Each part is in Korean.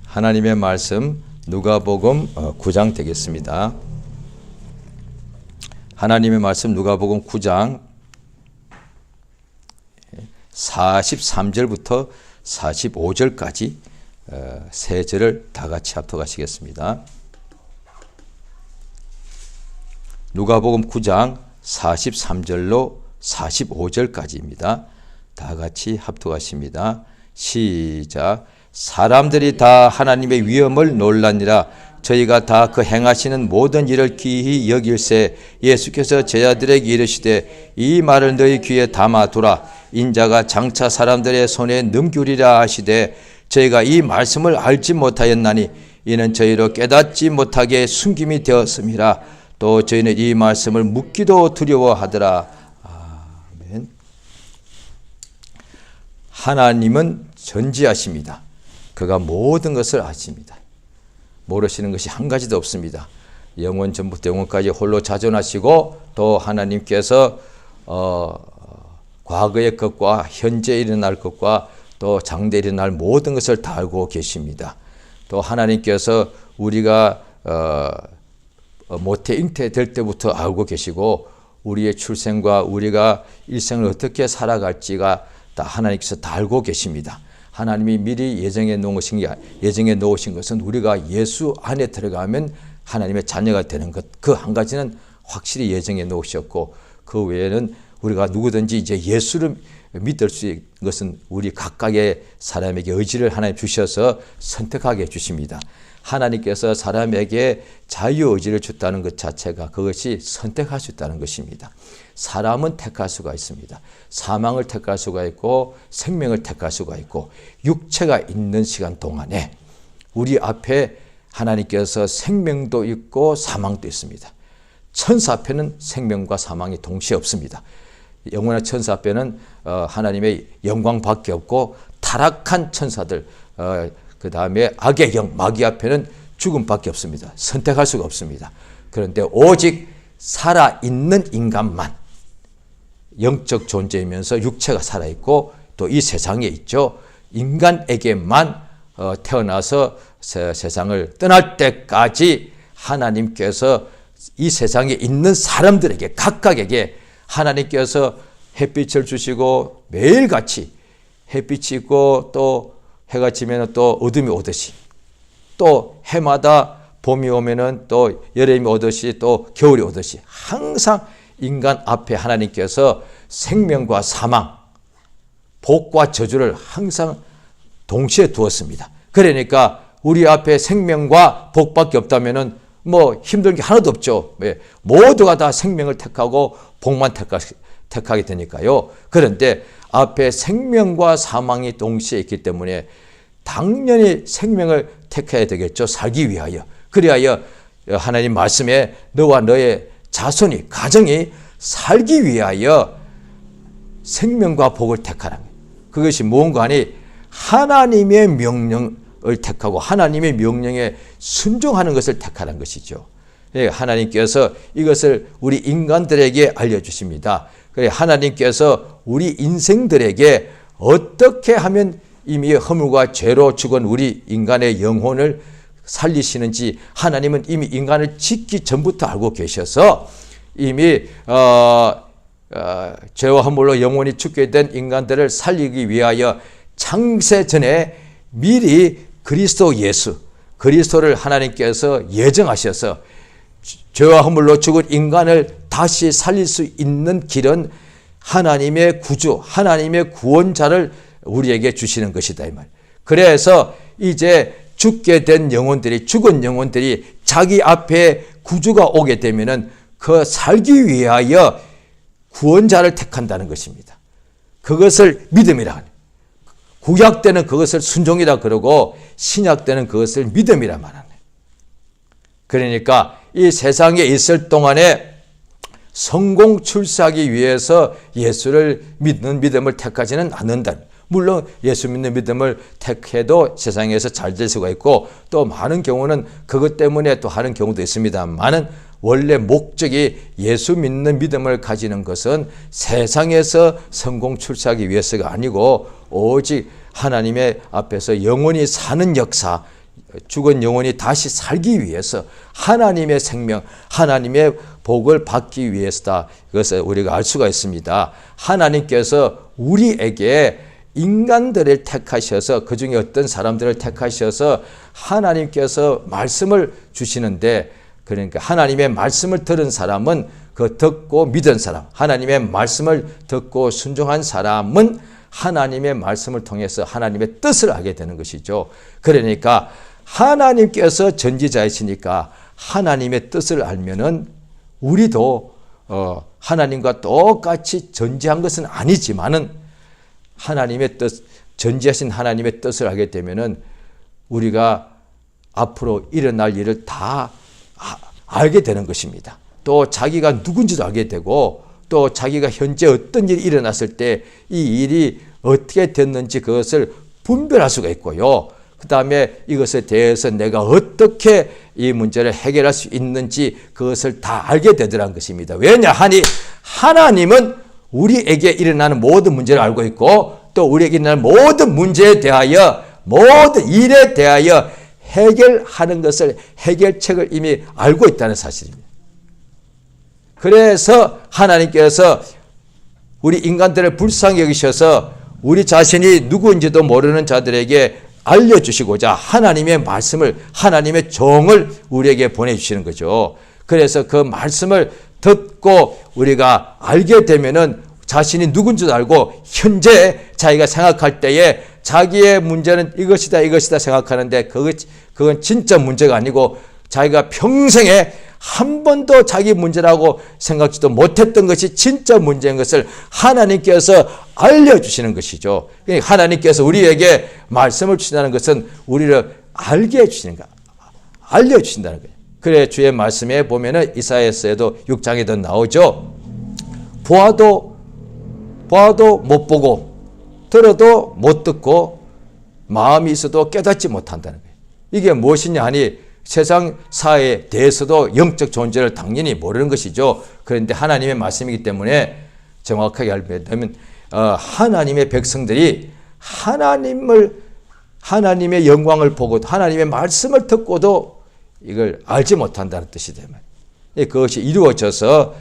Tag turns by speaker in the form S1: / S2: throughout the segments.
S1: 하나님의 말씀 누가복음 9장 되겠습니다. 하나님의 말씀 누가복음 9장 43절부터 45절까지 세 절을 다 같이 합독하시겠습니다. 누가복음 9장 43절로 45절까지입니다. 다 같이 합독하십니다. 시작. 사람들이 다 하나님의 위엄을 놀라니라. 저희가 다 그 행하시는 모든 일을 기히 여길세 예수께서 제자들에게 이르시되 이 말을 너희 귀에 담아두라. 인자가 장차 사람들의 손에 넘기리라 하시되 저희가 이 말씀을 알지 못하였나니 이는 저희로 깨닫지 못하게 숨김이 되었음이라. 또 저희는 이 말씀을 묻기도 두려워하더라. 아멘. 하나님은 전지하십니다. 그가 모든 것을 아십니다. 모르시는 것이 한 가지도 없습니다. 영원 전부터 영원까지 홀로 자존하시고 또 하나님께서 과거의 것과 현재 일어날 것과 또 장래 일어날 모든 것을 다 알고 계십니다. 또 하나님께서 우리가 모태 잉태될 때부터 알고 계시고 우리의 출생과 우리가 일생을 어떻게 살아갈지가 다 하나님께서 다 알고 계십니다. 하나님이 미리 예정해 놓으신 것은 우리가 예수 안에 들어가면 하나님의 자녀가 되는 것, 그 한 가지는 확실히 예정해 놓으셨고 그 외에는 우리가 누구든지 이제 예수를 믿을 수 있는 것은 우리 각각의 사람에게 의지를 하나님 주셔서 선택하게 해주십니다. 하나님께서 사람에게 자유의지를 줬다는 것 자체가 그것이 선택할 수 있다는 것입니다. 사람은 택할 수가 있습니다. 사망을 택할 수가 있고 생명을 택할 수가 있고 육체가 있는 시간 동안에 우리 앞에 하나님께서 생명도 있고 사망도 있습니다. 천사 앞에는 생명과 사망이 동시에 없습니다. 영원한 천사 앞에는 하나님의 영광밖에 없고 타락한 천사들 그 다음에 악의 영 마귀 앞에는 죽음밖에 없습니다. 선택할 수가 없습니다. 그런데 오직 살아있는 인간만 영적 존재이면서 육체가 살아있고 또 이 세상에 있죠. 인간에게만 태어나서 세상을 떠날 때까지 하나님께서 이 세상에 있는 사람들에게 각각에게 하나님께서 햇빛을 주시고 매일같이 햇빛이 있고 또 해가 지면 또 어둠이 오듯이 또 해마다 봄이 오면은 또 여름이 오듯이 또 겨울이 오듯이 항상 인간 앞에 하나님께서 생명과 사망, 복과 저주를 항상 동시에 두었습니다. 그러니까 우리 앞에 생명과 복밖에 없다면은 뭐 힘든 게 하나도 없죠. 모두가 다 생명을 택하고 복만 택하게 되니까요. 그런데 앞에 생명과 사망이 동시에 있기 때문에 당연히 생명을 택해야 되겠죠. 살기 위하여. 그리하여 하나님 말씀에 너와 너의 자손이 가정이 살기 위하여 생명과 복을 택하라. 그것이 무언가 아니 하나님의 명령을 택하고 하나님의 명령에 순종하는 것을 택하라는 것이죠. 하나님께서 이것을 우리 인간들에게 알려주십니다. 하나님께서 우리 인생들에게 어떻게 하면 이미 허물과 죄로 죽은 우리 인간의 영혼을 살리시는지 하나님은 이미 인간을 짓기 전부터 알고 계셔서 이미 죄와 허물로 영혼이 죽게 된 인간들을 살리기 위하여 창세 전에 미리 그리스도 예수, 그리스도를 하나님께서 예정하셔서 죄와 허물로 죽은 인간을 다시 살릴 수 있는 길은 하나님의 구주, 하나님의 구원자를 우리에게 주시는 것이다 이 말. 그래서 이제 죽게 된 영혼들이 죽은 영혼들이 자기 앞에 구주가 오게 되면은 그 살기 위하여 구원자를 택한다는 것입니다. 그것을 믿음이라 하네. 구약 때는 그것을 순종이라 그러고 신약 때는 그것을 믿음이라 말하네. 그러니까 이 세상에 있을 동안에 성공 출세하기 위해서 예수를 믿는 믿음을 택하지는 않는다. 물론 예수 믿는 믿음을 택해도 세상에서 잘 될 수가 있고 또 많은 경우는 그것 때문에 또 하는 경우도 있습니다만은 원래 목적이 예수 믿는 믿음을 가지는 것은 세상에서 성공 출세하기 위해서가 아니고 오직 하나님의 앞에서 영원히 사는 역사, 죽은 영혼이 다시 살기 위해서 하나님의 생명, 하나님의 복을 받기 위해서다. 이것을 우리가 알 수가 있습니다. 하나님께서 우리에게 인간들을 택하셔서 그중에 어떤 사람들을 택하셔서 하나님께서 말씀을 주시는데, 그러니까 하나님의 말씀을 들은 사람은 그 듣고 믿은 사람, 하나님의 말씀을 듣고 순종한 사람은 하나님의 말씀을 통해서 하나님의 뜻을 알게 되는 것이죠. 그러니까 하나님께서 전지자이시니까 하나님의 뜻을 알면은 우리도 하나님과 똑같이 전지한 것은 아니지만은 하나님의 뜻, 전지하신 하나님의 뜻을 알게 되면은 우리가 앞으로 일어날 일을 다 알게 되는 것입니다. 또 자기가 누군지도 알게 되고, 또 자기가 현재 어떤 일이 일어났을 때 이 일이 어떻게 됐는지 그것을 분별할 수가 있고요. 그 다음에 이것에 대해서 내가 어떻게 이 문제를 해결할 수 있는지 그것을 다 알게 되더라는 것입니다. 왜냐하니 하나님은 우리에게 일어나는 모든 문제를 알고 있고, 또 우리에게 일어나는 모든 문제에 대하여, 모든 일에 대하여 해결하는 것을, 해결책을 이미 알고 있다는 사실입니다. 그래서 하나님께서 우리 인간들을 불쌍히 여기셔서 우리 자신이 누구인지도 모르는 자들에게 알려주시고자 하나님의 말씀을, 하나님의 정을 우리에게 보내주시는 거죠. 그래서 그 말씀을 듣고 우리가 알게 되면은 자신이 누군지도 알고, 현재 자기가 생각할 때에 자기의 문제는 이것이다 이것이다 생각하는데 그건 진짜 문제가 아니고 자기가 평생에 한 번도 자기 문제라고 생각지도 못했던 것이 진짜 문제인 것을 하나님께서 알려주시는 것이죠. 하나님께서 우리에게 말씀을 주신다는 것은 우리를 알게 해주시는 거, 알려주신다는 거예요. 그래 주의 말씀에 보면은 이사야서에도 6장에도 나오죠. 보아도 못 보고, 들어도 못 듣고, 마음이 있어도 깨닫지 못한다는 거예요. 이게 무엇이냐 하니 세상 사회에 대해서도 영적 존재를 당연히 모르는 것이죠. 그런데 하나님의 말씀이기 때문에 정확하게 알면 하나님의 백성들이 하나님의 영광을 보고도, 하나님의 말씀을 듣고도 이걸 알지 못한다는 뜻이 됩니다. 그것이 이루어져서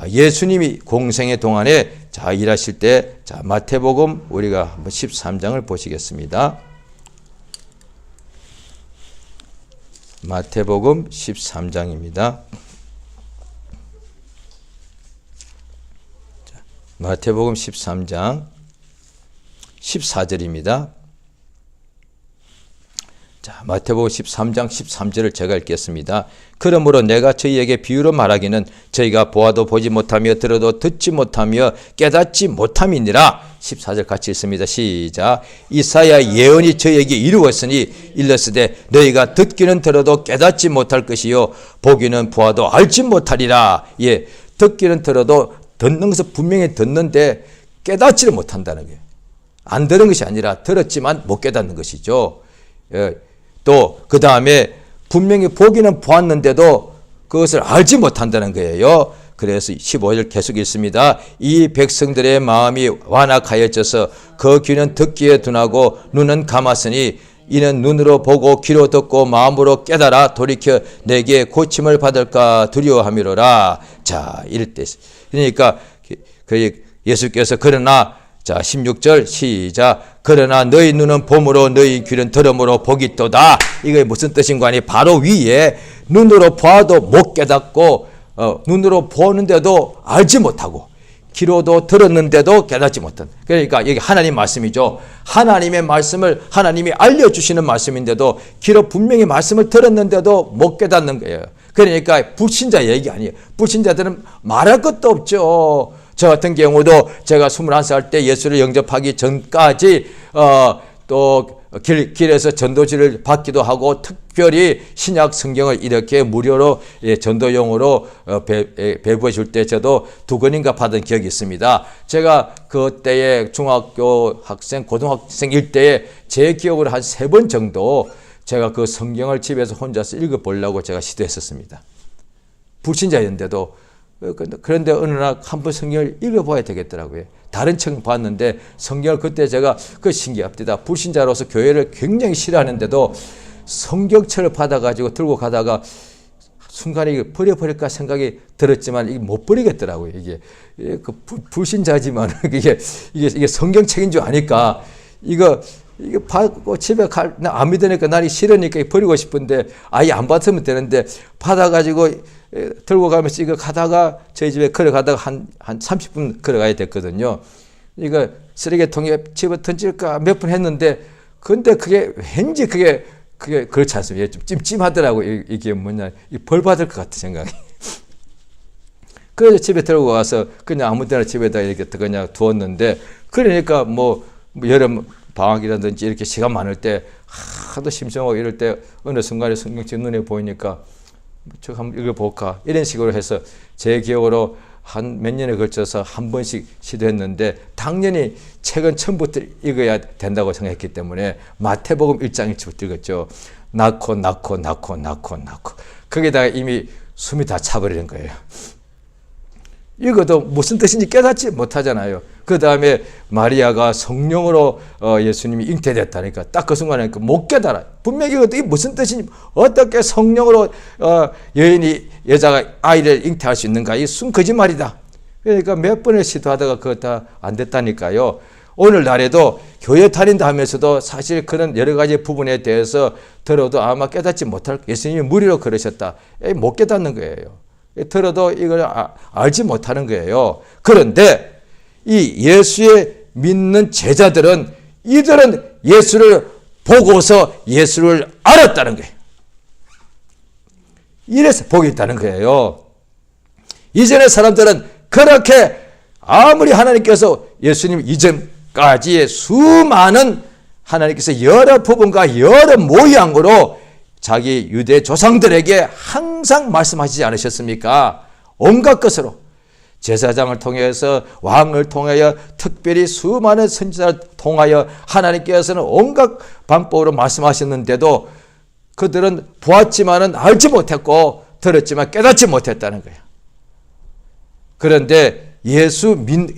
S1: 예수님이 공생의 동안에 일하실 때, 마태복음 우리가 한번 13장을 보시겠습니다. 마태복음 13장입니다. 마태복음 13장 14절입니다. 마태복음 13장 13절을 제가 읽겠습니다. 그러므로 내가 저희에게 비유로 말하기는 저희가 보아도 보지 못하며 들어도 듣지 못하며 깨닫지 못함이니라. 14절 같이 읽습니다. 시작. 이사야 예언이 저희에게 이루었으니 일렀으되 너희가 듣기는 들어도 깨닫지 못할 것이요 보기는 보아도 알지 못하리라. 예, 듣기는 들어도 듣는 것은 분명히 듣는데 깨닫지를 못한다는 거예요. 안 들은 것이 아니라 들었지만 못 깨닫는 것이죠. 예, 또 그 다음에 분명히 보기는 보았는데도 그것을 알지 못한다는 거예요. 그래서 15절 계속 읽습니다. 이 백성들의 마음이 완악하여져서 그 귀는 듣기에 둔하고 눈은 감았으니 이는 눈으로 보고 귀로 듣고 마음으로 깨달아 돌이켜 내게 고침을 받을까 두려워함이로라. 자, 이럴 때 그러니까 예수께서 그러나 16절 시작. 그러나 너희 눈은 봄으로 너희 귀는 들음으로 보기도다. 이게 무슨 뜻인가 하니 바로 위에 눈으로 보아도 못 깨닫고 눈으로 보는데도 알지 못하고 귀로도 들었는데도 깨닫지 못한. 그러니까 여기 하나님 말씀이죠. 하나님의 말씀을 하나님이 알려주시는 말씀인데도 귀로 분명히 말씀을 들었는데도 못 깨닫는 거예요. 그러니까 불신자 얘기 아니에요. 불신자들은 말할 것도 없죠. 저 같은 경우도 제가 21살 때 예수를 영접하기 전까지 또 길에서 전도지를 받기도 하고 특별히 신약 성경을 이렇게 무료로 전도용으로 배부해 줄 때 저도 2권인가 받은 기억이 있습니다. 제가 그때에 중학교 학생, 고등학생일 때에 제 기억으로 한 3번 정도 제가 그 성경을 집에서 혼자서 읽어보려고 제가 시도했었습니다. 불신자였는데도. 그런데 어느 날 한 번 성경을 읽어봐야 되겠더라고요. 다른 책 봤는데 성경을 그때 제가 신기합니다. 불신자로서 교회를 굉장히 싫어하는데도 성경책을 받아가지고 들고 가다가 순간에 이거 버려버릴까 생각이 들었지만 이게 못 버리겠더라고요. 이게 그 불신자지만 이게 성경책인 줄 아니까 이거 받고 집에 안 믿으니까 날이 싫으니까 버리고 싶은데 아예 안 받으면 되는데 받아가지고 들고 가면서 이거 가다가 저희 집에 걸어가다가 한 30분 걸어가야 됐거든요. 이거 쓰레기통에 집어 던질까 몇 번 했는데 근데 그게 왠지 그게 그렇지 않습니다. 좀 찜찜하더라고요. 이게 뭐냐, 벌 받을 것 같은 생각이. 그래서 집에 들고 와서 그냥 아무 데나 집에다 이렇게 그냥 두었는데, 그러니까 뭐 여름 방학이라든지 이렇게 시간 많을 때 하도 심심하고 이럴 때 어느 순간에 성경책 눈에 보이니까 저 한번 읽어볼까 이런 식으로 해서 제 기억으로 한 몇 년에 걸쳐서 한 번씩 시도했는데 당연히 책은 처음부터 읽어야 된다고 생각했기 때문에 마태복음 1장 1절부터 읽었죠. 낳고 거기다가 이미 숨이 다 차버리는 거예요. 읽어도 무슨 뜻인지 깨닫지 못하잖아요. 그 다음에 마리아가 성령으로 예수님이 잉태됐다니까 딱 그 순간에 못 깨달아. 분명히 이게 무슨 뜻인지, 어떻게 성령으로 여자가 아이를 잉태할 수 있는가? 이 순 거짓말이다. 그러니까 몇 번을 시도하다가 그거 다 안 됐다니까요. 오늘날에도 교회 다닌다 하면서도 사실 그런 여러 가지 부분에 대해서 들어도 아마 깨닫지 못할, 예수님이 무리로 그러셨다. 못 깨닫는 거예요. 들어도 이걸 알지 못하는 거예요. 그런데 이 예수의 믿는 제자들은 이들은 예수를 보고서 예수를 알았다는 거예요. 이래서 복이 있다는 거예요. 이전의 사람들은 그렇게 아무리 하나님께서 예수님 이전까지의 수많은 하나님께서 여러 부분과 여러 모양으로 자기 유대 조상들에게 항상 말씀하시지 않으셨습니까? 온갖 것으로 제사장을 통해서 왕을 통하여 특별히 수많은 선지자를 통하여 하나님께서는 온갖 방법으로 말씀하셨는데도 그들은 보았지만은 알지 못했고 들었지만 깨닫지 못했다는 거예요. 그런데 이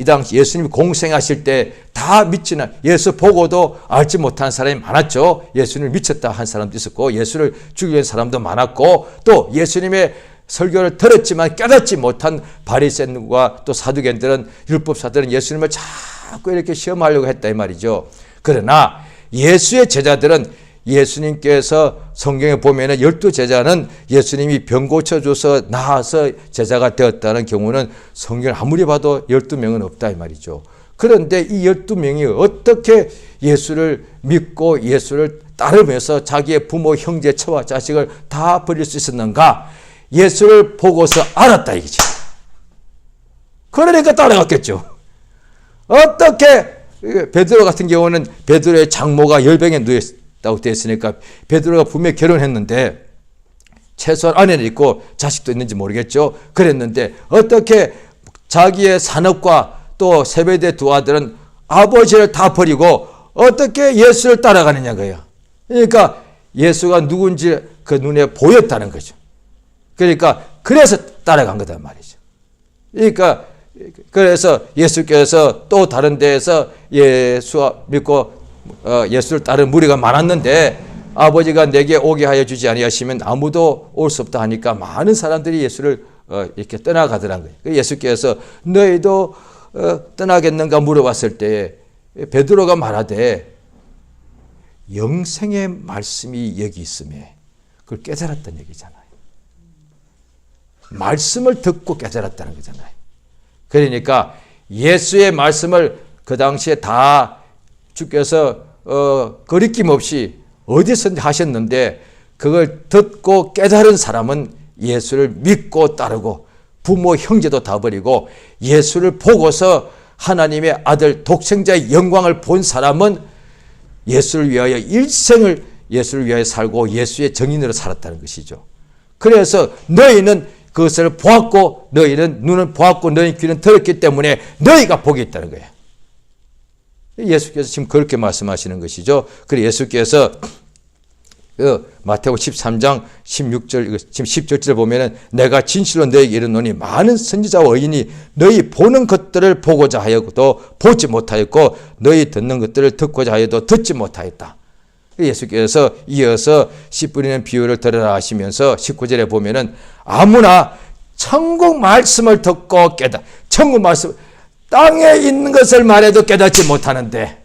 S1: 당시 예수님이 공생하실 때 다 믿지는, 예수 보고도 알지 못한 사람이 많았죠. 예수님을 미쳤다 한 사람도 있었고 예수를 죽이는 사람도 많았고 또 예수님의 설교를 들었지만 깨닫지 못한 바리새인과 또 사두개인들은, 율법사들은 예수님을 자꾸 이렇게 시험하려고 했다 이 말이죠. 그러나 예수의 제자들은, 예수님께서 성경에 보면은 12제자는 예수님이 병 고쳐줘서 나아서 제자가 되었다는 경우는 성경을 아무리 봐도 12명은 없다 이 말이죠. 그런데 이 12명이 어떻게 예수를 믿고 예수를 따르면서 자기의 부모, 형제, 처와 자식을 다 버릴 수 있었는가? 예수를 보고서 알았다 이거지. 그러니까 따라갔겠죠. 어떻게, 베드로 같은 경우는 베드로의 장모가 열병에 누웠다고 되어 있으니까 베드로가 분명히 결혼했는데 최소한 아내는 있고 자식도 있는지 모르겠죠. 그랬는데 어떻게 자기의 산업과 또 세베대 두 아들은 아버지를 다 버리고 어떻게 예수를 따라가느냐고요. 그러니까 예수가 누군지 그 눈에 보였다는 거죠. 그러니까 그래서 따라간 거단 말이죠. 그러니까 그래서 예수께서 또 다른 데에서 예수 믿고 예수를 따르는 무리가 많았는데 아버지가 내게 오게 하여 주지 아니하시면 아무도 올 수 없다 하니까 많은 사람들이 예수를 이렇게 떠나가더란 거예요. 예수께서 너희도 떠나겠는가 물어봤을 때 베드로가 말하되 영생의 말씀이 여기 있음에 그걸 깨달았다는 얘기잖아요. 말씀을 듣고 깨달았다는 거잖아요. 그러니까 예수의 말씀을 그 당시에 다 주께서 거리낌 없이 어디서 하셨는데 그걸 듣고 깨달은 사람은 예수를 믿고 따르고 부모 형제도 다 버리고 예수를 보고서 하나님의 아들 독생자의 영광을 본 사람은 예수를 위하여 일생을 예수를 위하여 살고 예수의 증인으로 살았다는 것이죠. 그래서 너희는 그것을 보았고 너희는 눈은 보았고 너희 귀는 들었기 때문에 너희가 복이 있다는 거예요. 예수께서 지금 그렇게 말씀하시는 것이죠. 그래서 예수께서 마태복음 13장 16절 지금 17절 보면은 내가 진실로 너희에게 이르노니 많은 선지자와 의인이 너희 보는 것들을 보고자 하여도 보지 못하였고 너희 듣는 것들을 듣고자 하여도 듣지 못하였다. 예수께서 이어서 씨 뿌리는 비유를 들으라 하시면서 19절에 보면은 아무나 천국 말씀을 듣고 천국 말씀, 땅에 있는 것을 말해도 깨닫지 못하는데,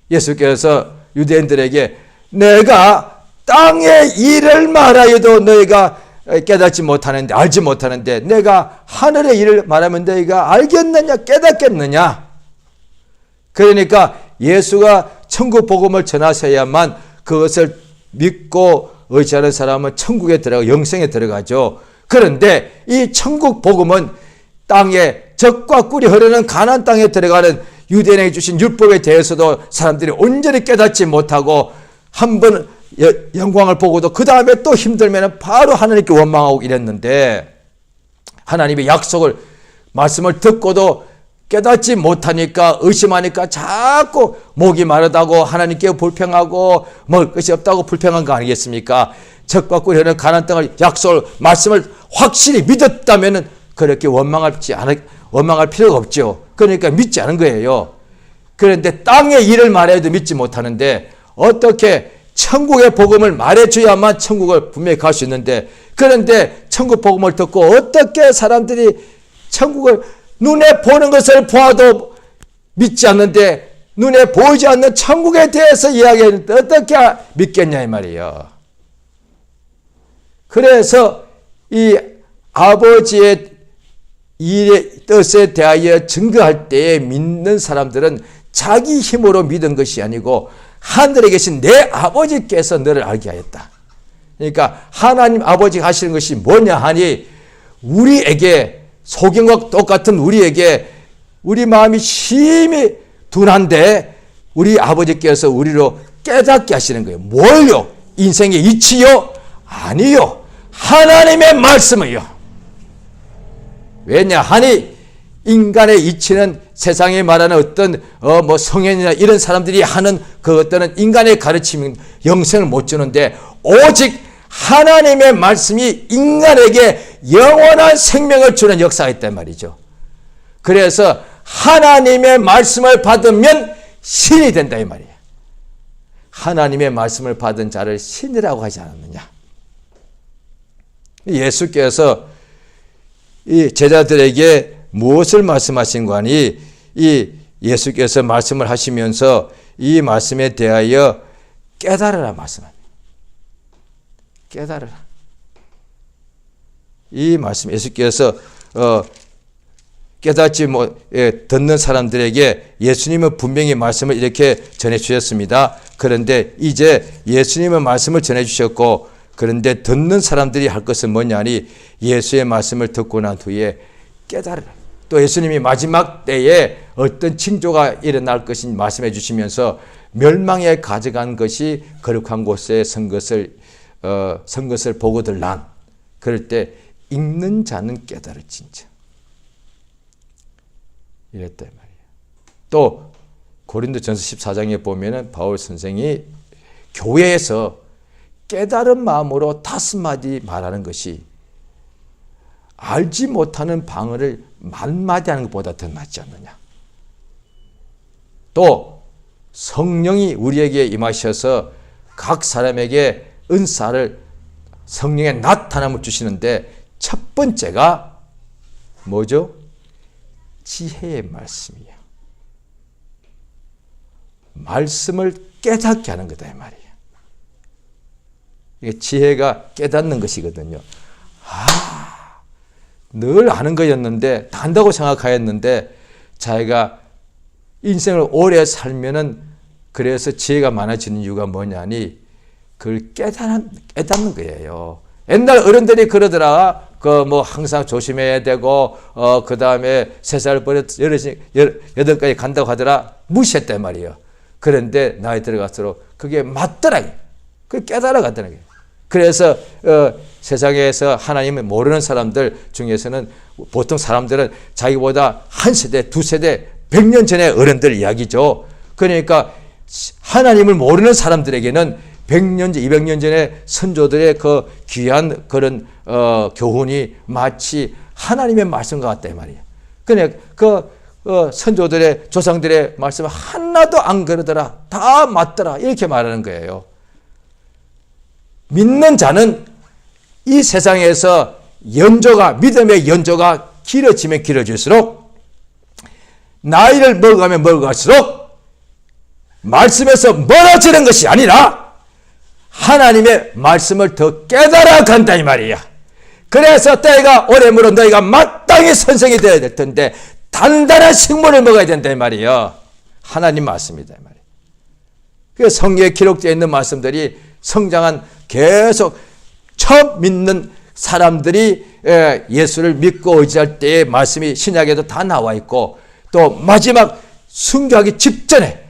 S1: 예수께서 유대인들에게 내가 땅의 일을 말하여도 너희가 깨닫지 못하는데, 알지 못하는데 내가 하늘의 일을 말하면 너희가 알겠느냐, 깨닫겠느냐. 그러니까 예수가 천국 복음을 전하셔야만 그것을 믿고 의지하는 사람은 천국에 들어가 영생에 들어가죠. 그런데 이 천국 복음은 땅에 젖과 꿀이 흐르는 가나안 땅에 들어가는 유대인에게 주신 율법에 대해서도 사람들이 온전히 깨닫지 못하고 한 번 영광을 보고도 그 다음에 또 힘들면 바로 하나님께 원망하고 이랬는데, 하나님의 약속을 말씀을 듣고도 깨닫지 못하니까 의심하니까 자꾸 목이 마르다고 하나님께 불평하고 먹을 것이 없다고 불평한 거 아니겠습니까? 젖과 꿀이 흐르는 가나안 땅을 약속을 말씀을 확실히 믿었다면 그렇게 원망할 필요가 없죠. 그러니까 믿지 않은 거예요. 그런데 땅의 일을 말해도 믿지 못하는데 어떻게 천국의 복음을 말해줘야만 천국을 분명히 갈 수 있는데, 그런데 천국 복음을 듣고 어떻게 사람들이 천국을 눈에 보는 것을 보아도 믿지 않는데 눈에 보이지 않는 천국에 대해서 이야기하는데 어떻게 믿겠냐 이 말이에요. 그래서 이 아버지의 일의 뜻에 대하여 증거할 때에 믿는 사람들은 자기 힘으로 믿은 것이 아니고 하늘에 계신 내 아버지께서 너를 알게 하였다. 그러니까 하나님 아버지가 하시는 것이 뭐냐 하니, 우리에게 소경과 똑같은 우리에게 우리 마음이 심히 둔한데 우리 아버지께서 우리로 깨닫게 하시는 거예요. 뭘요? 인생의 이치요? 아니요. 하나님의 말씀을요. 왜냐 하니 인간의 이치는 세상에 말하는 어떤 성현이나 이런 사람들이 하는 그 어떤 인간의 가르침은 영생을 못 주는데, 오직 하나님의 말씀이 인간에게 영원한 생명을 주는 역사가 있단 말이죠. 그래서 하나님의 말씀을 받으면 신이 된다 이 말이에요. 하나님의 말씀을 받은 자를 신이라고 하지 않았느냐. 예수께서 이 제자들에게 무엇을 말씀하신 거 아니, 이 예수께서 말씀을 하시면서 이 말씀에 대하여 깨달으라 말씀합니다. 깨달으라. 이 말씀, 예수께서 깨닫지 듣는 사람들에게 예수님은 분명히 말씀을 이렇게 전해 주셨습니다. 그런데 이제 예수님은 말씀을 전해 주셨고, 그런데 듣는 사람들이 할 것은 뭐냐니, 예수의 말씀을 듣고 난 후에 깨달으라. 또 예수님이 마지막 때에 어떤 징조가 일어날 것인 말씀해 주시면서 멸망에 가져간 것이 거룩한 곳에 선 것을 보고들 난, 그럴 때 읽는 자는 깨달을진저, 이랬단 말이에요. 또 고린도전서 14장에 보면은 바울 선생이 교회에서 깨달은 마음으로 5마디 말하는 것이 알지 못하는 방언을 10,000마디 하는 것보다 더 낫지 않느냐. 또 성령이 우리에게 임하셔서 각 사람에게 은사를, 성령의 나타남을 주시는데 첫 번째가 뭐죠? 지혜의 말씀이에요. 말씀을 깨닫게 하는 거다 이 말이에요. 이게 지혜가 깨닫는 것이거든요. 늘 아는 거였는데, 다 안다고 생각하였는데, 자기가 인생을 오래 살면은 그래서 지혜가 많아지는 이유가 뭐냐니, 그걸 깨닫는 거예요. 옛날 어른들이 그러더라. 항상 조심해야 되고, 그 다음에 3살 버려 8까지 간다고 하더라. 무시했단 말이에요. 그런데 나이 들어갈수록 그게 맞더라. 그게 깨달아갔다는 거예요. 그래서 세상에서 하나님을 모르는 사람들 중에서는 보통 사람들은 자기보다 한 세대, 2세대, 100년 전의 어른들 이야기죠. 그러니까 하나님을 모르는 사람들에게는 100년 전, 200년 전의 선조들의 그 귀한 그런 교훈이 마치 하나님의 말씀과 같다 이 말이에요. 그러니까 선조들의 조상들의 말씀 하나도 안 그러더라. 다 맞더라. 이렇게 말하는 거예요. 믿는 자는 이 세상에서 믿음의 연조가 길어지면 길어질수록, 나이를 먹어가면 먹어갈수록 말씀에서 멀어지는 것이 아니라 하나님의 말씀을 더 깨달아 간다 이 말이야. 그래서 때가 오래므로 너희가 마땅히 선생이 되어야 될 텐데 단단한 식물을 먹어야 된다 이 말이에요. 하나님 말씀이다 이 말이에요. 그 성경에 기록되어 있는 말씀들이 성장한 계속 처음 믿는 사람들이 예수를 믿고 의지할 때의 말씀이 신약에도 다 나와 있고, 또 마지막 순교하기 직전에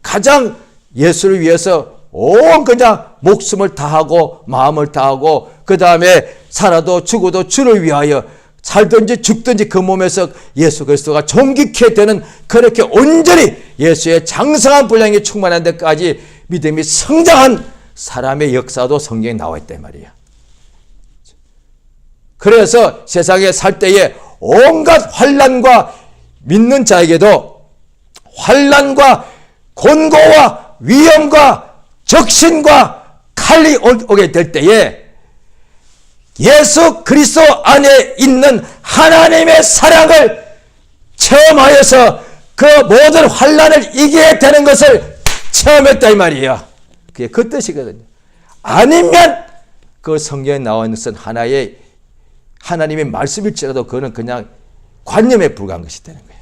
S1: 가장 예수를 위해서 온 그냥 목숨을 다하고 마음을 다하고 그 다음에 살아도 죽어도 주를 위하여 살든지 죽든지 그 몸에서 예수 그리스도가 존귀케 되는, 그렇게 온전히 예수의 장성한 분량이 충만한 데까지 믿음이 성장한 사람의 역사도 성경에 나와 있단 말이야. 그래서 세상에 살 때에 온갖 환난과 믿는 자에게도 환난과 곤고와 위험과 적신과 칼이 오게 될 때에 예수 그리스도 안에 있는 하나님의 사랑을 체험하여서 그 모든 환난을 이기게 되는 것을 체험했다 이 말이에요. 그게 그 뜻이거든요. 아니면 그 성경에 나와 있는 것은 하나의 하나님의 말씀일지라도 그거는 그냥 관념에 불과한 것이 되는 거예요.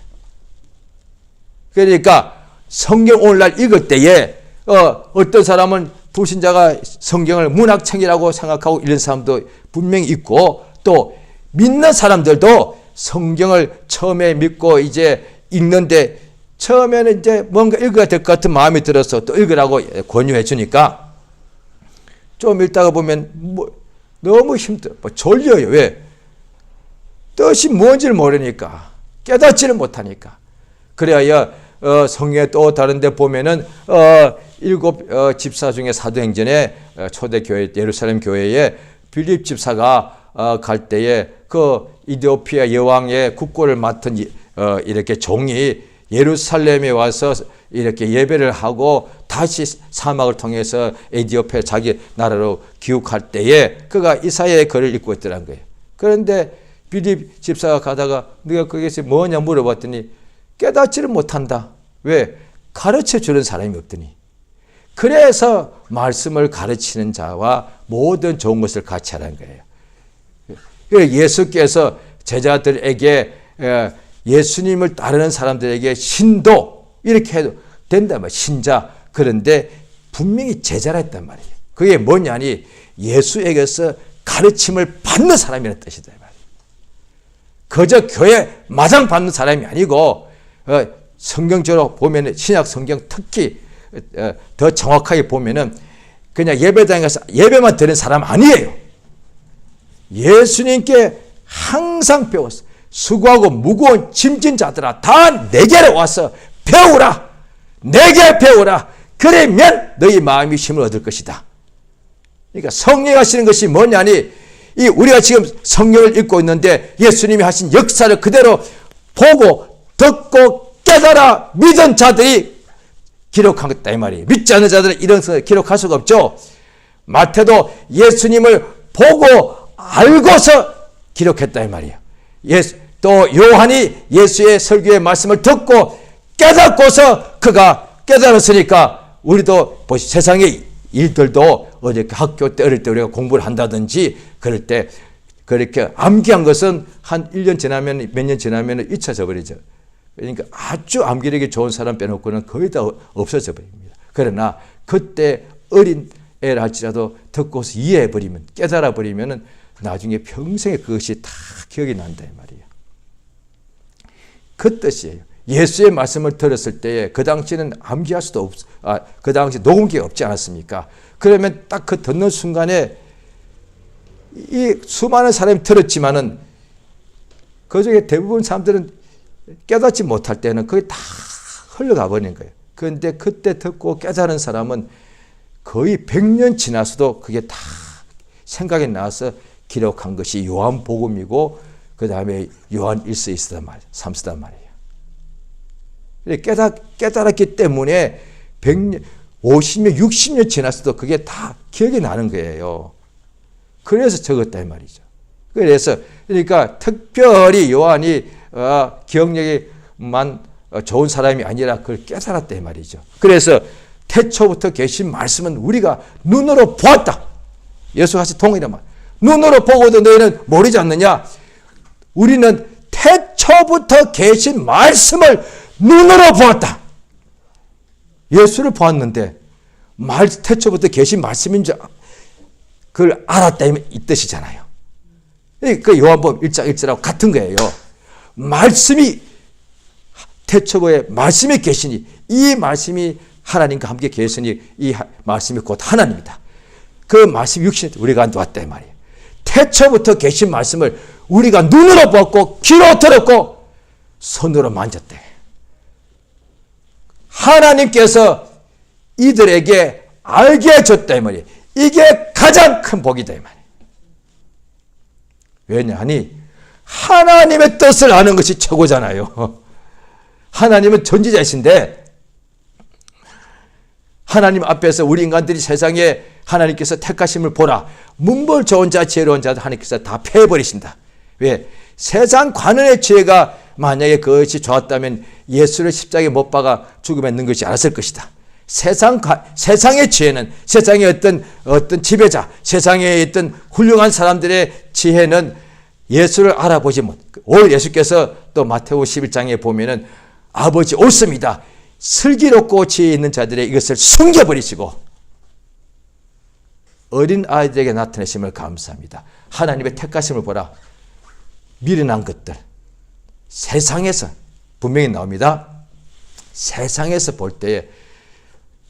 S1: 그러니까 성경 오늘날 읽을 때에 어떤 사람은 불신자가 성경을 문학책이라고 생각하고 이런 사람도 분명히 있고, 또 믿는 사람들도 성경을 처음에 믿고 이제 읽는데 처음에는 이제 뭔가 읽어야 될 것 같은 마음이 들어서 또 읽으라고 권유해 주니까 좀 읽다가 보면 너무 힘들어. 졸려요. 왜? 뜻이 뭔지를 모르니까, 깨닫지를 못하니까. 그래야 성경에 또 다른 데 보면은 일곱 집사 중에 사도행전에 초대 교회 예루살렘 교회에 빌립 집사가 갈 때에 그 이디오피아 여왕의 국고를 맡은 이렇게 종이 예루살렘에 와서 이렇게 예배를 하고 다시 사막을 통해서 에디오피아 자기 나라로 귀국할 때에 그가 이사야의 글을 읽고 있더란 거예요. 그런데 빌립 집사가 가다가 네가 거기서 뭐냐 물어봤더니 깨닫지를 못한다. 왜? 가르쳐 주는 사람이 없더니. 그래서 말씀을 가르치는 자와 모든 좋은 것을 같이 하라는 거예요. 예수께서 제자들에게 예수님을 따르는 사람들에게 신도 이렇게 해도 된단 말이에요. 신자. 그런데 분명히 제자라 했단 말이에요. 그게 뭐냐니 예수에게서 가르침을 받는 사람이라는 뜻이다. 그저 교회 마장 받는 사람이 아니고 성경적으로 보면 신약 성경 특히 더 정확하게 보면은 그냥 예배당에 가서 예배만 드리는 사람 아니에요. 예수님께 항상 배웠어. 수고하고 무거운 짐진 자들아 다 내게로 와서 배우라. 내게 배우라. 그러면 너희 마음이 힘을 얻을 것이다. 그러니까 성령 하시는 것이 뭐냐니 우리가 지금 성경을 읽고 있는데 예수님이 하신 역사를 그대로 보고 듣고 깨달아 믿은 자들이 기록하겠다 이 말이에요. 믿지 않는 자들은 이런 것을 기록할 수가 없죠. 마태도 예수님을 보고 알고서 기록했다 이 말이에요. 또 요한이 예수의 설교의 말씀을 듣고 깨닫고서 그가 깨달았으니까 우리도 세상의 일들도 어저께 학교 때 어릴 때 우리가 공부를 한다든지 그럴 때 그렇게 암기한 것은 한 1년 지나면 몇 년 지나면 잊혀져 버리죠. 그러니까 아주 암기력이 좋은 사람 빼놓고는 거의 다 없어져 버립니다. 그러나 그때 어린 애를 할지라도 듣고서 이해해 버리면 깨달아 버리면은 나중에 평생에 그것이 다 기억이 난다 이 말이에요. 그 뜻이에요. 예수의 말씀을 들었을 때에 그 당시에는 암기할 수도 그 당시 녹음기가 없지 않았습니까? 그러면 딱 그 듣는 순간에 이 수많은 사람이 들었지만은 그 중에 대부분 사람들은 깨닫지 못할 때는 그게 다 흘러가 버리는 거예요. 그런데 그때 듣고 깨달은 사람은 거의 100년 지나서도 그게 다 생각이 나서 기록한 것이 요한복음이고 그 다음에 요한 1서 2서단 말이에요. 3서단 말이에요. 깨달았기 때문에 100년, 50년, 60년 지났어도 그게 다 기억이 나는 거예요. 그래서 적었다 이 말이죠. 그래서 그러니까 특별히 요한이 기억력이만 좋은 사람이 아니라 그걸 깨달았다 이 말이죠. 그래서 태초부터 계신 말씀은 우리가 눈으로 보았다. 예수가 같이 동일한 말. 눈으로 보고도 너희는 모르지 않느냐? 우리는 태초부터 계신 말씀을 눈으로 보았다. 예수를 보았는데 태초부터 계신 말씀인 줄 그걸 알았다 이 뜻이잖아요. 그 요한복음 1장 1절하고 같은 거예요. 말씀이 태초부에 말씀이 계시니 이 말씀이 하나님과 함께 계시니 이 말씀이 곧 하나님이다. 그 말씀이 육신에 우리가 놓았다 이 말이에요. 태초부터 계신 말씀을 우리가 눈으로 보았고 귀로 들었고 손으로 만졌대. 하나님께서 이들에게 알게 해줬다 이 말이에요. 이게 가장 큰 복이다 이 말이에요. 왜냐하니 하나님의 뜻을 아는 것이 최고잖아요. 하나님은 전지자이신데 하나님 앞에서 우리 인간들이 세상에 하나님께서 택하심을 보라. 문벌 좋은 자 지혜로운 자들 하나님께서 다 패해버리신다. 왜? 세상 관원의 지혜가 만약에 그것이 좋았다면 예수를 십자가에 못 박아 죽음에 넣는 것이 알았을 것이다. 세상의 지혜는 세상의 어떤 지배자, 세상에 있던 훌륭한 사람들의 지혜는 예수를 알아보지 못. 오늘 예수께서 또 마태복음 11장에 보면은 아버지 옳습니다. 슬기롭고 지혜 있는 자들의 이것을 숨겨버리시고 어린 아이들에게 나타내심을 감사합니다. 하나님의 택하심을 보라. 미련한 것들. 세상에서 분명히 나옵니다. 세상에서 볼 때에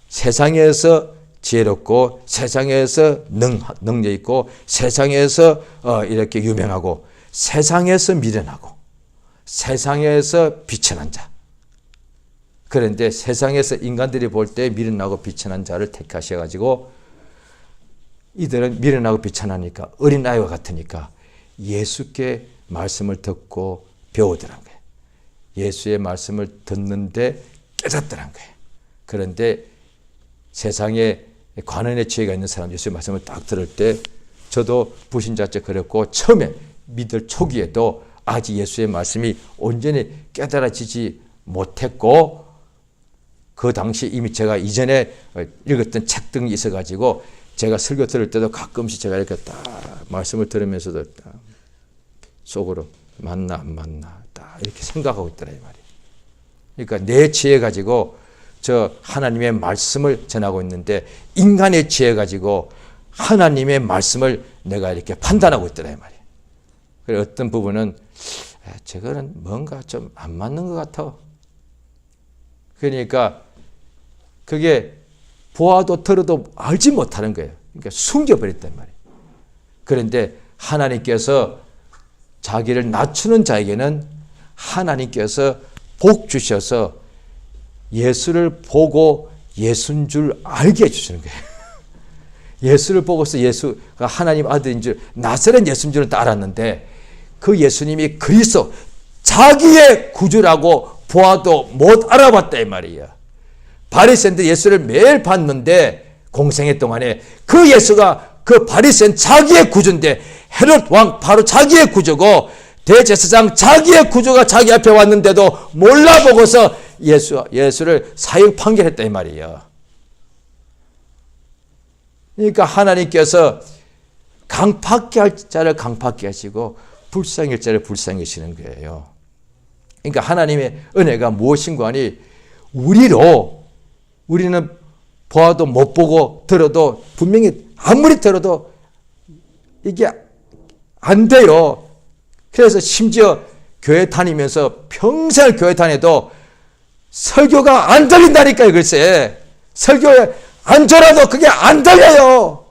S1: 세상에서 지혜롭고 세상에서 능력 있고 세상에서 이렇게 유명하고 세상에서 미련하고 세상에서 비천한 자. 그런데 세상에서 인간들이 볼 때 미련하고 비천한 자를 택하셔가지고 이들은 미련하고 비천하니까 어린아이와 같으니까 예수께 말씀을 듣고 배우더란 거예요. 예수의 말씀을 듣는데 깨닫더란 거예요. 그런데 세상에 관원의 지혜가 있는 사람 예수의 말씀을 딱 들을 때 저도 부신자째 그랬고 처음에 믿을 초기에도 아직 예수의 말씀이 온전히 깨달아지지 못했고 그 당시 이미 제가 이전에 읽었던 책 등이 있어가지고 제가 설교 들을 때도 가끔씩 제가 이렇게 딱 말씀을 들으면서도 딱 속으로 맞나 안 맞나 딱 이렇게 생각하고 있더라 이 말이에요. 그러니까 내 지혜 가지고 저 하나님의 말씀을 전하고 있는데 인간의 지혜 가지고 하나님의 말씀을 내가 이렇게 판단하고 있더라 이 말이에요. 그래서 어떤 부분은 저거는 뭔가 좀 안 맞는 것 같아. 그러니까 그게 보아도 들어도 알지 못하는 거예요. 그러니까 숨겨버렸단 말이에요. 그런데 하나님께서 자기를 낮추는 자에게는 하나님께서 복 주셔서 예수를 보고 예수인 줄 알게 해주시는 거예요. 예수를 보고서 예수가 하나님 아들인 줄 나사렛 예수인 줄은 다 알았는데 그 예수님이 그리스도 자기의 구주라고 보아도 못 알아봤다 이 말이에요. 바리새인들 예수를 매일 봤는데 공생애 동안에 그 예수가 그 바리새인 자기의 구주인데 헤롯 왕 바로 자기의 구주고 대제사장 자기의 구주가 자기 앞에 왔는데도 몰라보고서 예수를 사형 판결했다 이 말이에요. 그러니까 하나님께서 강팍게 할 자를 강팍게 하시고 불쌍히 할 자를 불쌍히 하시는 거예요. 그러니까 하나님의 은혜가 무엇인가 하니 우리는 보아도 못 보고 들어도 분명히 아무리 들어도 이게 안 돼요. 그래서 심지어 교회 다니면서 평생 교회 다녀도 설교가 안 들린다니까요. 글쎄 설교에 앉아라도 그게 안 들려요.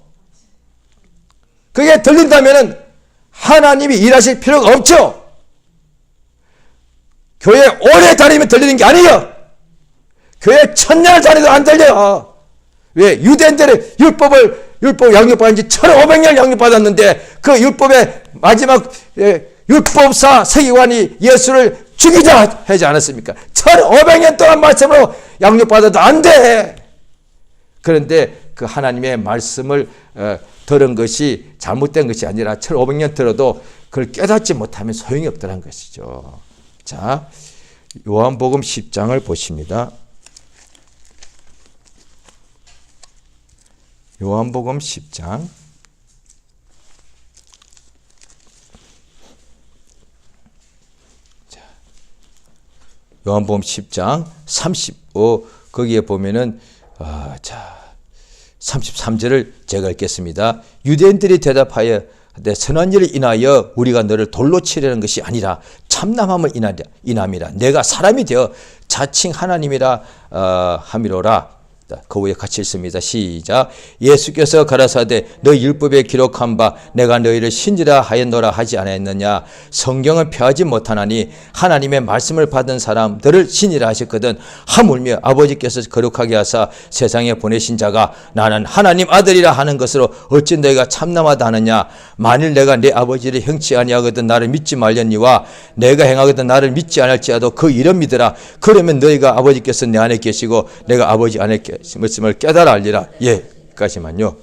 S1: 그게 들린다면 하나님이 일하실 필요가 없죠. 교회 오래 다니면 들리는 게 아니에요. 교회 1000년을 다녀도 안 들려요. 왜? 유대인들의 율법 양육받은 지 1500년 양육받았는데 그 율법의 마지막 율법사 서기관이 예수를 죽이자 하지 않았습니까? 1500년 동안 말씀으로 양육받아도 안 돼. 그런데 그 하나님의 말씀을 들은 것이 잘못된 것이 아니라 1500년 들어도 그걸 깨닫지 못하면 소용이 없다는 것이죠. 자, 요한복음 10장을 보십니다. 요한복음 10장. 자, 요한복음 10장 35 거기에 보면은 33절을 제가 읽겠습니다. 유대인들이 대답하여 내 선한 일을 인하여 우리가 너를 돌로 치려는 것이 아니라 참남함을 인함이라. 내가 사람이 되어 자칭 하나님이라 함이로라. 그 후에 같이 읽습니다. 시작. 예수께서 가라사대 너희 율법에 기록한 바 내가 너희를 신지라 하였노라 하지 않았느냐. 성경을 펴하지 못하나니 하나님의 말씀을 받은 사람들을 신이라 하셨거든. 하물며 아버지께서 거룩하게 하사 세상에 보내신 자가 나는 하나님 아들이라 하는 것으로 어찌 너희가 참남하다 하느냐. 만일 내가 내 아버지를 행치 아니하거든 나를 믿지 말렸니와 내가 행하거든 나를 믿지 않을지라도 그 이름 믿으라. 그러면 너희가 아버지께서 내 안에 계시고 내가 아버지 안에 말씀을 깨달아 알리라. 여기까지만요.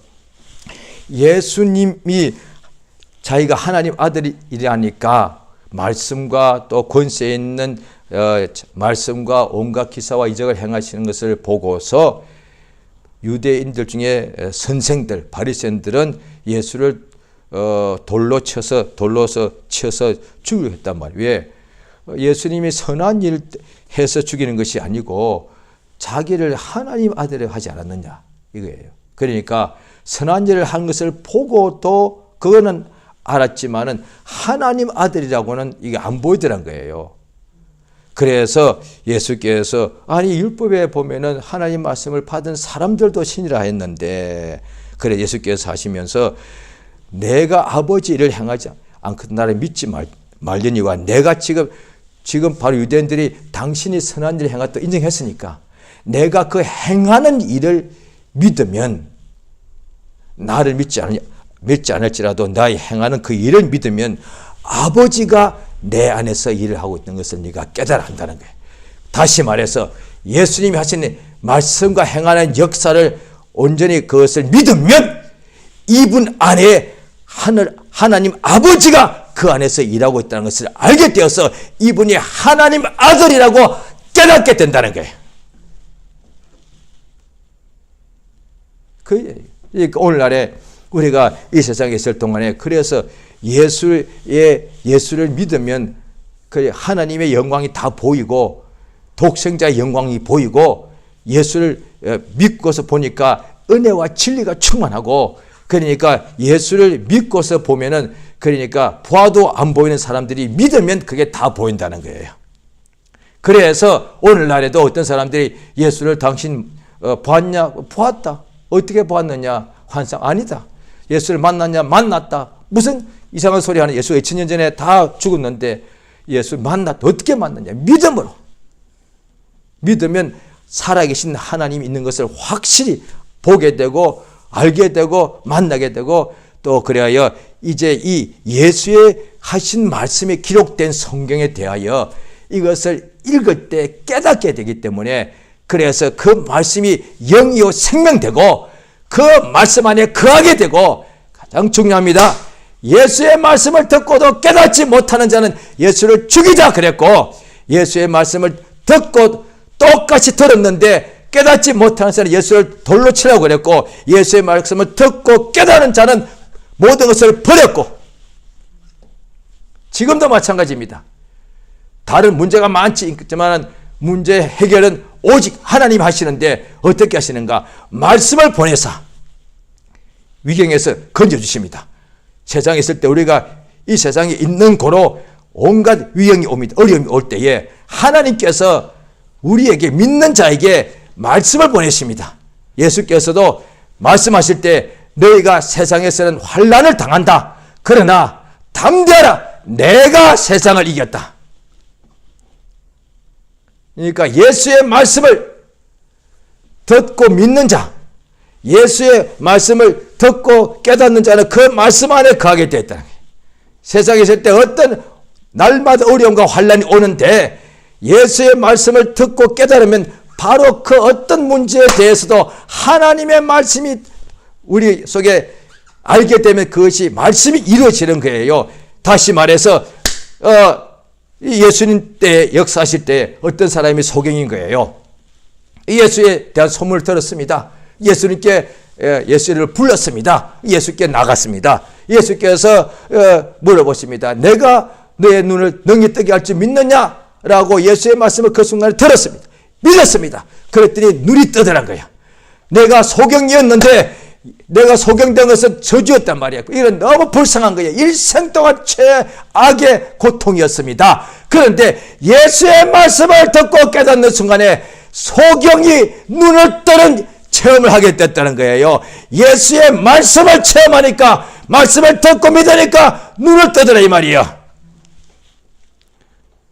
S1: 예수님이 자기가 하나님 아들이라니까 말씀과 또 권세 있는 말씀과 온갖 기사와 이적을 행하시는 것을 보고서 유대인들 중에 선생들 바리새인들은 예수를 돌로서 쳐서 죽이려 했단 말이에요. 왜? 예수님이 선한 일 해서 죽이는 것이 아니고 자기를 하나님 아들이라고 하지 않았느냐 이거예요. 그러니까 선한 일을 한 것을 보고도 그거는 알았지만은 하나님 아들이라고는 이게 안 보이더란 거예요. 그래서 예수께서 아니 율법에 보면은 하나님 말씀을 받은 사람들도 신이라 했는데 그래 예수께서 하시면서 내가 아버지 일을 행하지 않거든 나를 믿지 말려니와 내가 지금 바로 유대인들이 당신이 선한 일을 행했다 인정했으니까 내가 그 행하는 일을 믿으면 나를 믿지 않을지라도 나의 행하는 그 일을 믿으면 아버지가 내 안에서 일을 하고 있는 것을 네가 깨달아 한다는 거예요. 다시 말해서 예수님이 하신 말씀과 행하는 역사를 온전히 그것을 믿으면 이분 안에 하나님 아버지가 그 안에서 일하고 있다는 것을 알게 되어서 이분이 하나님 아들이라고 깨닫게 된다는 거예요. 오늘날에 우리가 이 세상에 있을 동안에 그래서 예수를 믿으면 그 하나님의 영광이 다 보이고 독생자의 영광이 보이고 예수를 믿고서 보니까 은혜와 진리가 충만하고 그러니까 예수를 믿고서 보면은 그러니까 보아도 안 보이는 사람들이 믿으면 그게 다 보인다는 거예요. 그래서 오늘날에도 어떤 사람들이 예수를 당신 보았냐? 보았다. 어떻게 보았느냐? 환상 아니다. 예수를 만났냐? 만났다. 무슨 이상한 소리 하는 예수 2000년 전에 다 죽었는데 예수를 만났다. 어떻게 만났냐? 믿음으로. 믿으면 살아계신 하나님이 있는 것을 확실히 보게 되고 알게 되고 만나게 되고 또 그래야 이제 이 예수의 하신 말씀이 기록된 성경에 대하여 이것을 읽을 때 깨닫게 되기 때문에 그래서 그 말씀이 영이요 생명되고 그 말씀 안에 거하게 되고 가장 중요합니다. 예수의 말씀을 듣고도 깨닫지 못하는 자는 예수를 죽이자 그랬고 예수의 말씀을 듣고 똑같이 들었는데 깨닫지 못하는 자는 예수를 돌로 치라고 그랬고 예수의 말씀을 듣고 깨닫는 자는 모든 것을 버렸고 지금도 마찬가지입니다. 다른 문제가 많지 있지만 문제 해결은 오직 하나님 하시는데 어떻게 하시는가? 말씀을 보내사 위경에서 건져주십니다. 세상에 있을 때 우리가 이 세상에 있는 고로 온갖 위경이 옵니다. 어려움이 올 때에 하나님께서 우리에게 믿는 자에게 말씀을 보내십니다. 예수께서도 말씀하실 때 너희가 세상에서는 환난을 당한다. 그러나 담대하라. 내가 세상을 이겼다. 그러니까 예수의 말씀을 듣고 믿는 자, 예수의 말씀을 듣고 깨닫는 자는 그 말씀 안에 거하게 되었다는 거예요. 세상에 있을 때 어떤 날마다 어려움과 환난이 오는데 예수의 말씀을 듣고 깨달으면 바로 그 어떤 문제에 대해서도 하나님의 말씀이 우리 속에 알게 되면 그것이 말씀이 이루어지는 거예요. 다시 말해서 예수님 때 역사하실 때 어떤 사람이 소경인 거예요. 예수에 대한 소문을 들었습니다. 예수님께 예수를 불렀습니다. 예수께 나갔습니다. 예수께서 물어보십니다. 내가 너의 눈을 능히 뜨게 할 줄 믿느냐? 라고 예수의 말씀을 그 순간에 들었습니다. 믿었습니다. 그랬더니 눈이 뜨더란 거야. 내가 소경이었는데 내가 소경된 것은 저주였단 말이야. 이건 너무 불쌍한 거예요. 일생 동안 최악의 고통이었습니다. 그런데 예수의 말씀을 듣고 깨닫는 순간에 소경이 눈을 뜨는 체험을 하게 됐다는 거예요. 예수의 말씀을 체험하니까, 말씀을 듣고 믿으니까 눈을 뜨더라 이 말이에요.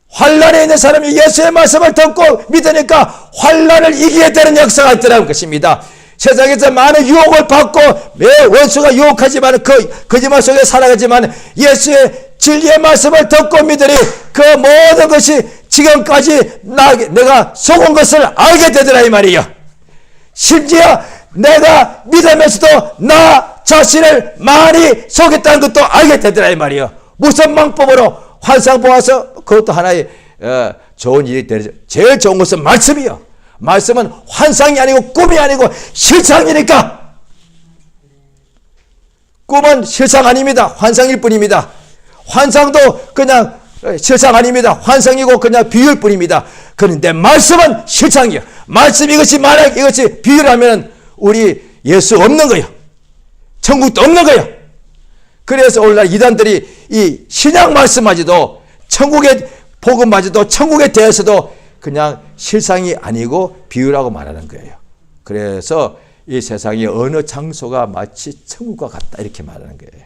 S1: 환란에 있는 사람이 예수의 말씀을 듣고 믿으니까 환란을 이기게 되는 역사가 있더라는 것입니다. 세상에서 많은 유혹을 받고 매 원수가 유혹하지만 그 거짓말 속에 살아가지만 예수의 진리의 말씀을 듣고 믿으니 그 모든 것이 지금까지 내가 속은 것을 알게 되더라 이 말이에요. 심지어 내가 믿으면서도 나 자신을 많이 속였다는 것도 알게 되더라 이 말이에요. 무슨 방법으로? 환상 보아서 그것도 하나의 좋은 일이 되죠. 제일 좋은 것은 말씀이요. 말씀은 환상이 아니고 꿈이 아니고 실상이니까. 꿈은 실상 아닙니다. 환상일 뿐입니다. 환상도 그냥 실상 아닙니다. 환상이고 그냥 비유일 뿐입니다. 그런데 말씀은 실상이요. 말씀 이것이 만약 이것이 비유라면 우리 예수 없는 거예요. 천국도 없는 거예요. 그래서 오늘날 이단들이 이 신약 말씀마저도 천국의 복음마저도 천국에 대해서도 그냥 실상이 아니고 비유라고 말하는 거예요. 그래서 이 세상의 어느 장소가 마치 천국과 같다 이렇게 말하는 거예요.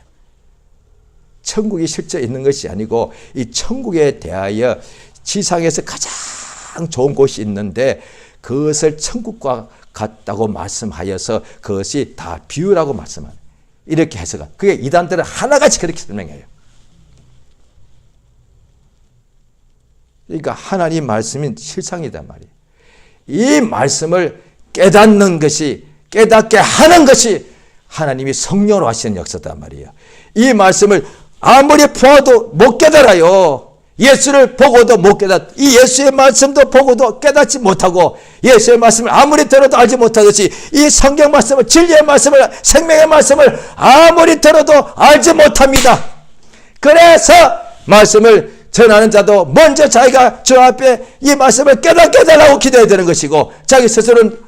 S1: 천국이 실제 있는 것이 아니고 이 천국에 대하여 지상에서 가장 좋은 곳이 있는데 그것을 천국과 같다고 말씀하여서 그것이 다 비유라고 말씀합니다. 이렇게 해석한. 그게 이단들은 하나같이 그렇게 설명해요. 그러니까 하나님 말씀이 실상이단 말이에요. 이 말씀을 깨닫는 것이, 깨닫게 하는 것이 하나님이 성령으로 하시는 역사단 말이에요. 이 말씀을 아무리 보아도 못 깨달아요. 예수를 보고도 못 이 예수의 말씀도 보고도 깨닫지 못하고 예수의 말씀을 아무리 들어도 알지 못하듯이 이 성경 말씀을, 진리의 말씀을, 생명의 말씀을 아무리 들어도 알지 못합니다. 그래서 말씀을 전하는 자도 먼저 자기가 주 앞에 이 말씀을 깨닫게 해달라고 기도해야 되는 것이고 자기 스스로는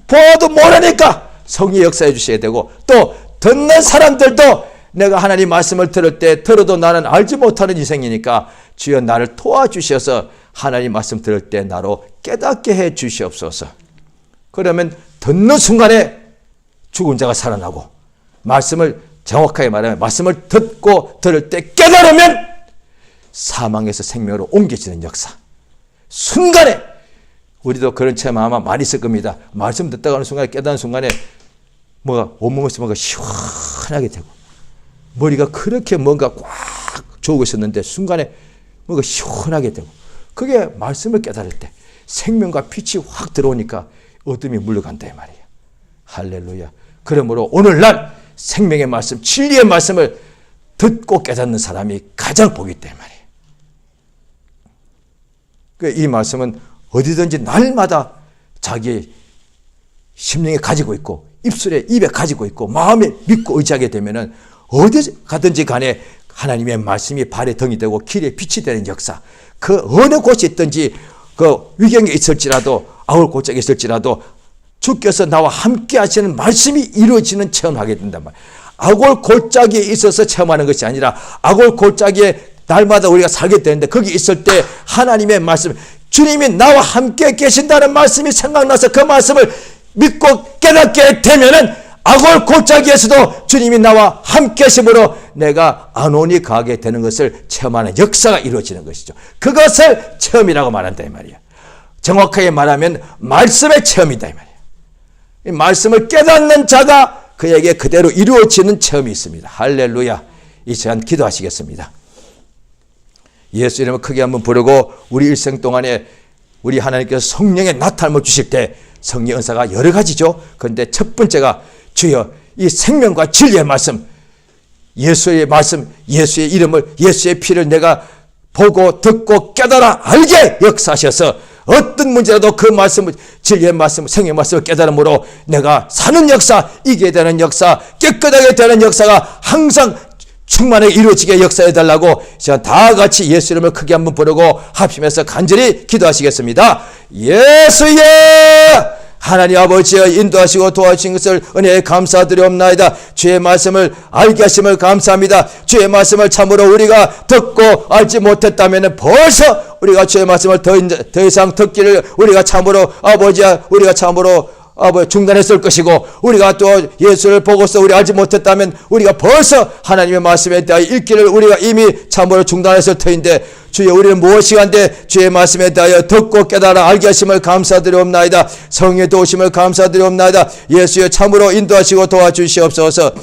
S1: 보아도 모르니까 성령이 역사해 주셔야 되고 또 듣는 사람들도 내가 하나님 말씀을 들을 때 들어도 나는 알지 못하는 인생이니까 주여 나를 도와주셔서 하나님 말씀 들을 때 나로 깨닫게 해 주시옵소서. 그러면 듣는 순간에 죽은 자가 살아나고 말씀을 정확하게 말하면 말씀을 듣고 들을 때 깨달으면 사망에서 생명으로 옮겨지는 역사. 순간에 우리도 그런 체험 아마 많이 있을 겁니다. 말씀 듣다가 하는 순간에 깨닫는 순간에 뭐가 온몸에서 뭔가 시원하게 되고 머리가 그렇게 뭔가 꽉 조우고 있었는데 순간에 뭔가 시원하게 되고 그게 말씀을 깨달을 때 생명과 빛이 확 들어오니까 어둠이 물러간다 이 말이에요. 할렐루야. 그러므로 오늘날 생명의 말씀, 진리의 말씀을 듣고 깨닫는 사람이 가장 복이 있다 이 말이에요. 이 말씀은 어디든지 날마다 자기 심령에 가지고 있고 입에 가지고 있고 마음에 믿고 의지하게 되면은 어디 가든지 간에 하나님의 말씀이 발에 등이 되고 길에 빛이 되는 역사. 그 어느 곳에 있든지 그 위경에 있을지라도 아울 골짜기에 있을지라도 주께서 나와 함께 하시는 말씀이 이루어지는 체험하게 된단 말이에요. 아골 골짜기에 있어서 체험하는 것이 아니라 아골 골짜기에 날마다 우리가 살게 되는데 거기 있을 때 하나님의 말씀, 주님이 나와 함께 계신다는 말씀이 생각나서 그 말씀을 믿고 깨닫게 되면은 아골 골짜기에서도 주님이 나와 함께 하심으로 내가 안온이 가게 되는 것을 체험하는 역사가 이루어지는 것이죠. 그것을 체험이라고 말한다 이 말이에요. 정확하게 말하면 말씀의 체험이다 이 말이에요. 이 말씀을 깨닫는 자가 그에게 그대로 이루어지는 체험이 있습니다. 할렐루야. 이 시간 기도하시겠습니다. 예수 이름을 크게 한번 부르고 우리 일생 동안에 우리 하나님께서 성령의 나타남을 주실 때 성령 은사가 여러 가지죠. 그런데 첫 번째가 주여 이 생명과 진리의 말씀, 예수의 말씀, 예수의 이름을, 예수의 피를 내가 보고 듣고 깨달아 알게 역사하셔서 어떤 문제라도 그 말씀을, 진리의 말씀, 생명의 말씀을 깨달음으로 내가 사는 역사, 이기게 되는 역사, 깨끗하게 되는 역사가 항상 충만하게 이루어지게 역사해달라고 제가 다 같이 예수 이름을 크게 한번 부르고 합심해서 간절히 기도하시겠습니다. 예수여! 하나님 아버지여, 인도하시고 도와주신 것을 은혜에 감사드리옵나이다. 주의 말씀을 알게 하심을 감사합니다. 주의 말씀을 참으로 우리가 듣고 알지 못했다면 벌써 우리가 주의 말씀을 더 이상 듣기를 우리가 참으로 아버지야, 우리가 참으로 중단했을 것이고, 우리가 또 예수를 보고서 우리 알지 못했다면 우리가 벌써 하나님의 말씀에 대하여 읽기를 우리가 이미 참으로 중단했을 터인데, 주여 우리는 무엇이 한데 주의 말씀에 대하여 듣고 깨달아 알게 하심을 감사드리옵나이다. 성령의 도우심을 감사드리옵나이다. 예수여 참으로 인도하시고 도와주시옵소서.